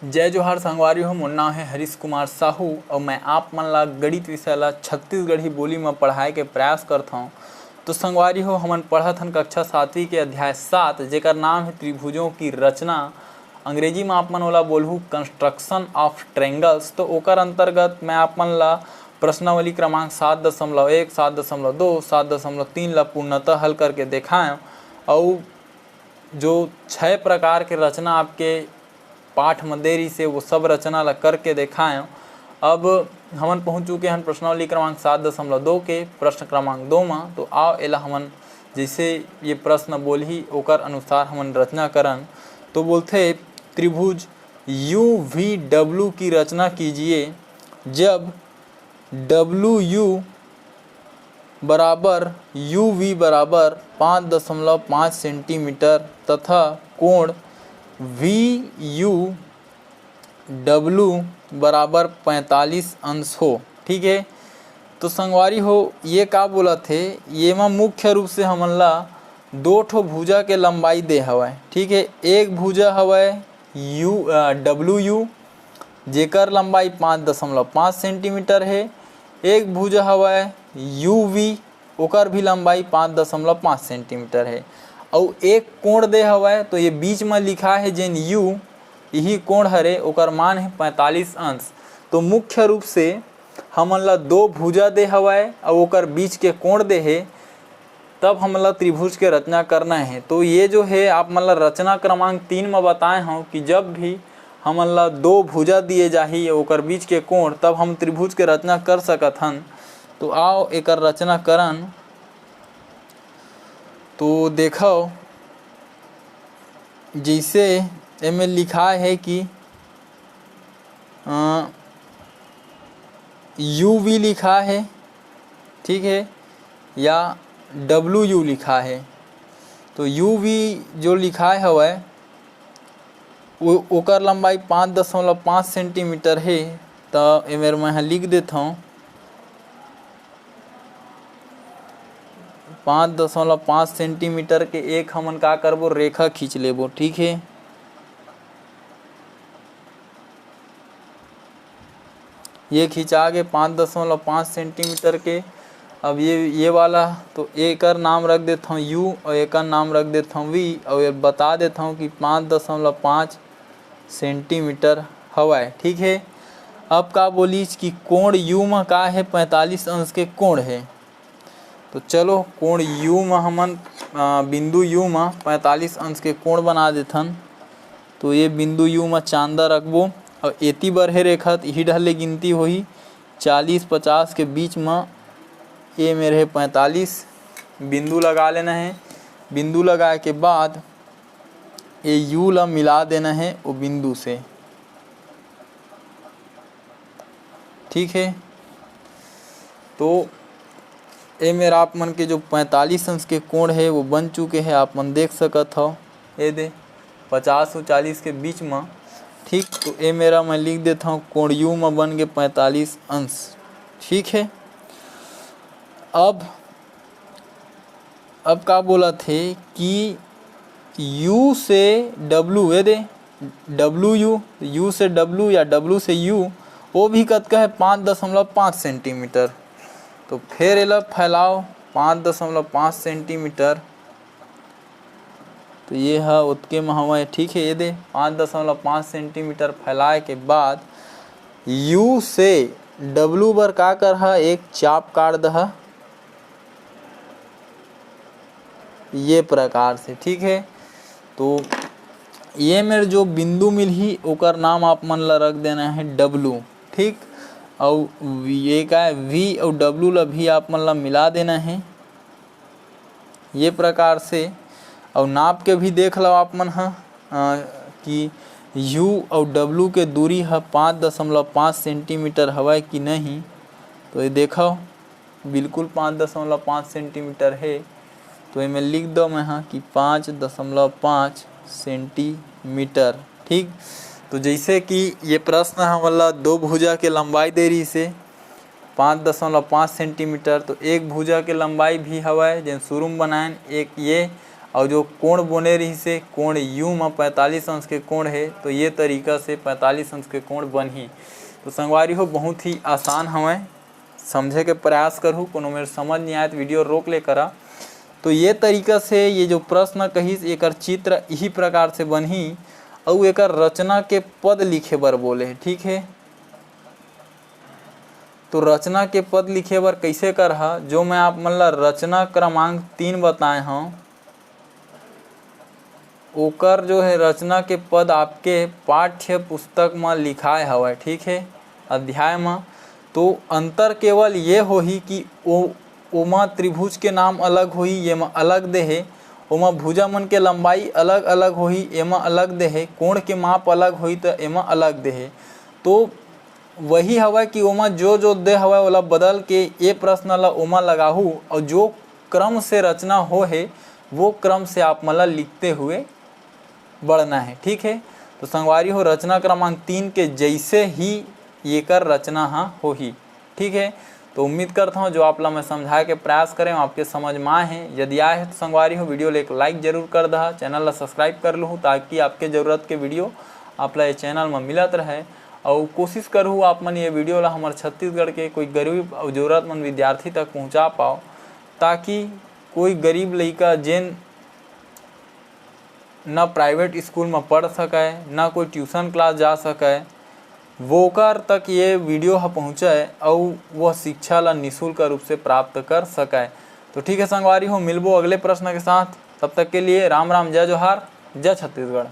जय जोहार संगवारी हो। मोर नाम है हरीश कुमार साहू और मैं आप मन ला गणित विषय ला छत्तीसगढ़ी बोली में पढ़ाए के प्रयास करता हूँ। तो संगवारी हो, हमन पढ़त हन कक्षा 7वीं के अध्याय 7 जेकर नाम है त्रिभुजों की रचना। अंग्रेजी में आप मन ओला बोलहू कंस्ट्रक्शन ऑफ ट्रायंगल्स। तो ओकर अंतर्गत मैं आप मन ला प्रश्नावली क्रमांक 7.1, 7.2, 7.3 ला पूर्णतः हल करके दिखाएं और जो 6 प्रकार के रचना आपके पाठ में देरी से वो सब रचना ला करके दिखाएं। अब हमन पहुंच चुके हैं प्रश्नावली क्रमांक 7.2 के प्रश्न क्रमांक 2 में। तो आओ एला हमन जैसे ये प्रश्न बोलही ओकर अनुसार हमन रचना करन। तो बोलते त्रिभुज यू वी डब्ल्यू की रचना कीजिए जब डब्ल्यू यू बराबर यू वी बराबर 5.5 सेंटीमीटर तथा कोण वी यू डब्ल्यू बराबर 45 अंश हो। ठीक है। तो संगवारी हो, ये का बोला थे, ये में मुख्य रूप से हमन ला 2 ठो भुजा के लंबाई दे हवय। ठीक है। एक भुजा हवय डब्ल्यू यू जेकर लंबाई 5.5 सेंटीमीटर है। एक भुजा हवय यू वी ओकर भी लंबाई 5.5 सेंटीमीटर है। और एक कोण दे हवय, तो ये बीच में लिखा है जेन यू यही कोण हरे ओकर मान है 45 अंश। तो मुख्य रूप से हमन ला 2 भुजा दे हवय और ओकर बीच के कोण दे है, तब हमन ला त्रिभुज के रचना करना है। तो ये जो है आप मन ला रचना क्रमांक 3 में बताए हूँ कि जब भी हमन ला 2 भुजा दिए जाही ओकर बीच के कोण, तब हम त्रिभुज के रचना कर सकत हन। तो आओ एकर रचना करन। तो देखो जैसे एमे लिखा है कि यू वी लिखा है, ठीक है, या डब्ल्यू यू लिखा है। तो यू वी जो लिखा है हवय ओकर लंबाई 5.5 सेंटीमीटर है। तो एमें मैं लिख देता हूँ 5.5 सेंटीमीटर के एक हमन का करबो रेखा खींच लेबो। ठीक है। ये खींचा के 5.5 सेंटीमीटर के। अब ये वाला तो एक नाम रख देता हूँ यू और एक नाम रख देता हूँ वी और ये बता देता हूँ कि 5.5 सेंटीमीटर हवाए। ठीक है। अब का बोलीस कि कोण यू में का है 45 अंश के कोण है। तो चलो कोण यू में हमन बिंदु यू में 45 अंश के कोण बना देथन। तो ये बिंदु यू में चांदा रखबो और एती बर है रेखा यही ढले गिनती होही 40-50 के बीच में ये मेरे है 45 बिंदु लगा लेना है। बिंदु लगाए के बाद ये यू ला मिला देना है वो बिंदु से। ठीक है। तो ये मेरा आप मन के जो 45 अंश के कोण है वो बन चुके हैं, आप मन देख सकत हो। ये दे 50 और 40 के बीच में। ठीक। तो ये मेरा मैं लिख देता हूँ कोण यू में बन गए 45 अंश। ठीक है। अब का बोला थे कि U से W, ये दे W U से W या W से U वो भी कतका है 5.5 सेंटीमीटर। तो फिर एला फैलाओ 5.5 सेंटीमीटर। तो ये है उतके में हवा। ठीक है। ये दे 5.5 सेंटीमीटर फैलाए के बाद U से W बर का कर है एक चाप काट दहा ये प्रकार से। ठीक है। तो ये मेरे जो बिंदु मिलही ओकर नाम आप मन ला रख देना है W। ठीक। और ये का है V और W ला भी आप मन ला मिला देना है ये प्रकार से। और नाप के भी देख लो आप मन कि U और W के दूरी है 5.5 सेंटीमीटर हवा कि नहीं। तो ये देखो बिल्कुल 5.5 सेंटीमीटर है। तो ये मैं लिख दो मैं कि 5.5 सेंटीमीटर। ठीक। तो जैसे कि ये प्रश्न हमला 2 भुजा के लंबाई दे रही से 5.5 सेंटीमीटर। तो एक भुजा के लंबाई भी हवा जिन शुरू में बनाएं एक ये और जो कोण बने रही से कोण यू में 45 अंश के कोण है तो ये तरीका से 45 अंश के कोण बनही। तो संगवारी हो बहुत ही आसान हवे, समझे के प्रयास करूँ, कोनो मेरे समझ नहीं आए तो वीडियो रोक ले करा। तो ये तरीका से ये जो प्रश्न कहिस एकर चित्र यही प्रकार से बनही और एकर रचना के पद लिखे बर बोले। ठीक है, तो रचना के पद लिखे बर कैसे करहा, जो मैं आप मन ला रचना क्रमांक 3 बताए हूँ ओकर जो है रचना के पद आपके पाठ्य पुस्तक में लिखाए हवे। ठीक है, अध्याय में। तो अंतर केवल ये होही कि ओमा त्रिभुज के नाम अलग होही, ये में अलग दे है। ओमा भुजा मन के लंबाई अलग अलग होही, एमा अलग दे है। कोण के माप अलग होही तो एमा अलग दे है। तो वही हवा कि ओमा जो जो दे हवा ओला बदल के ये प्रश्न ला ओमा लगाहू और जो क्रम से रचना हो है वो क्रम से आप मला लिखते हुए बढ़ना है। ठीक है, तो संगवारी हो रचना क्रमांक 3 के जैसे ही ये कर रचना हाँ हो ही। ठीक है, तो उम्मीद करता हूँ जो आप ला मैं समझाए के प्रयास करें आपके समझ में आए हैं। यदि आए हैं तो संगवारी हो वीडियो एक लाइक जरूर कर दहा, चैनल ला सब्सक्राइब कर लूँ ताकि आपके ज़रूरत के वीडियो आप ला ये चैनल में मिलत रहे। और कोशिश करूँ आप मन ये वीडियो ला हमारे छत्तीसगढ़ के कोई गरीब और ज़रूरतमंद विद्यार्थी तक पहुँचा पाओ, ताकि कोई गरीब लड़का जिन न प्राइवेट स्कूल में पढ़ सके न कोई ट्यूशन क्लास जा सके वोकर तक ये वीडियो पहुँचे और वह शिक्षा ला निःशुल्क रूप से प्राप्त कर सके। तो ठीक है संगवारी हो, मिलबो अगले प्रश्न के साथ। तब तक के लिए राम राम, जय जोहार, जय छत्तीसगढ़।